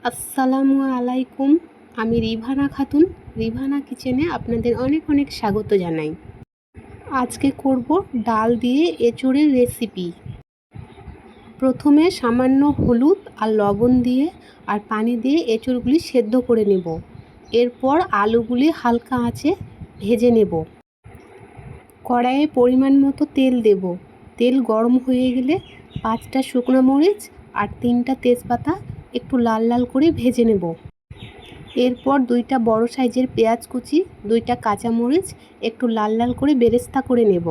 আসসালামু আলাইকুম। আমি রিভানা খাতুন। রিভানা কিচেনে আপনাদের অনেক অনেক স্বাগত জানাই। আজকে করব ডাল দিয়ে এঁচোড়ের রেসিপি। প্রথমে সামান্য হলুদ আর লবণ দিয়ে আর পানি দিয়ে এঁচোড়গুলি সেদ্ধ করে নেব। এরপর আলুগুলি হালকা আঁচে ভেজে নেব। কড়াইয়ে পরিমাণ মতো তেল দেব। তেল গরম হয়ে গেলে 5টা শুকনো মরিচ আর 3টা তেজপাতা একটু লাল লাল করে ভেজে নেব। এরপর 2টা বড় সাইজের পেঁয়াজ কুচি, 2টা কাঁচামরিচ একটু লাল লাল করে বেরেস্তা করে নেব।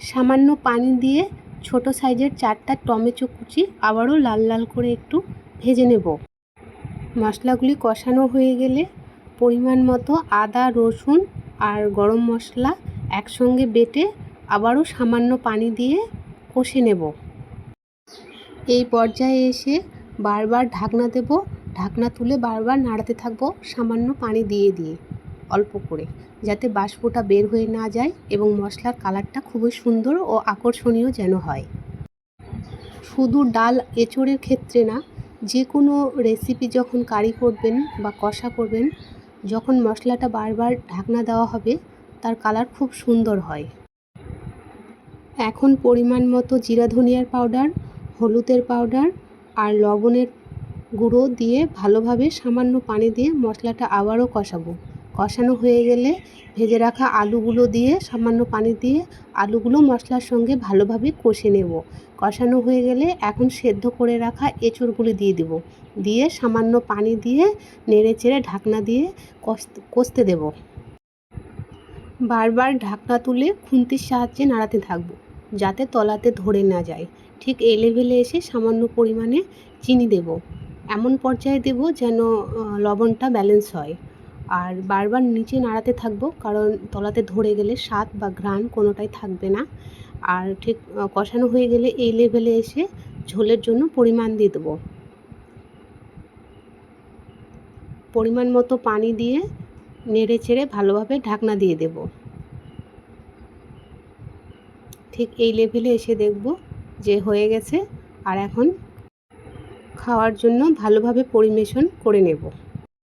সামান্য পানি দিয়ে ছোট সাইজের 4টা টমেটো কুচি আবারও লাল লাল করে একটু ভেজে নেব। মশলাগুলি কষানো হয়ে গেলে পরিমাণ মতো আদা, রসুন আর গরম মশলা একসঙ্গে বেটে আবারও সামান্য পানি দিয়ে কষে নেব। এই পর্যায়ে এসে বারবার ঢাকনা দেব। ঢাকনা তুলে বারবার নাড়াতে থাকবো সামান্য পানি দিয়ে দিয়ে অল্প করে, যাতে বাষ্পটা বের হয়ে না যায় এবং মশলার কালারটা খুবই সুন্দর ও আকর্ষণীয় যেন হয়। শুধু ডাল এঁচোড়ের ক্ষেত্রে না, যে কোনো রেসিপি যখন কারি করবেন বা কষা করবেন, যখন মশলাটা বারবার ঢাকনা দেওয়া হবে তার কালার খুব সুন্দর হয়। এখন পরিমাণ মতো জিরা ধনিয়ার পাউডার, হলুদের পাউডার আর লবণের গুঁড়ো দিয়ে ভালোভাবে সামান্য পানি দিয়ে মশলাটা আবারও কষাবো। কষানো হয়ে গেলে ভেজে রাখা আলুগুলো দিয়ে সামান্য পানি দিয়ে আলুগুলো মশলার সঙ্গে ভালোভাবে কষে নেব। কষানো হয়ে গেলে এখন সেদ্ধ করে রাখা এঁচোড়গুলি দিয়ে দেব। দিয়ে সামান্য পানি দিয়ে নেড়ে চেড়ে ঢাকনা দিয়ে কষতে দেব। বারবার ঢাকনা তুলে খুন্তির সাহায্যে নাড়াতে থাকবো, যাতে তলাতে ধরে না যায়। ঠিক এই লেভেলে এসে সামান্য পরিমাণে চিনি দেব। এমন পর্যায়ে দেব যেন লবণটা ব্যালেন্স হয়। আর বারবার নিচে নাড়াতে থাকবো, কারণ তলাতে ধরে গেলে স্বাদ বা ঘ্রাণ কোনোটাই থাকবে না। আর ঠিক কষানো হয়ে গেলে এই লেভেলে এসে ঝোলের জন্য পরিমাণ দিয়ে দেবো। পরিমাণ মতো পানি দিয়ে নেড়ে চেড়ে ভালোভাবে ঢাকনা দিয়ে দেব। ঠিক এই লেভেলে এসে দেখব যে হয়ে গেছে। আর এখন খাওয়ার জন্য ভালোভাবে পরিবেশন করে নেব।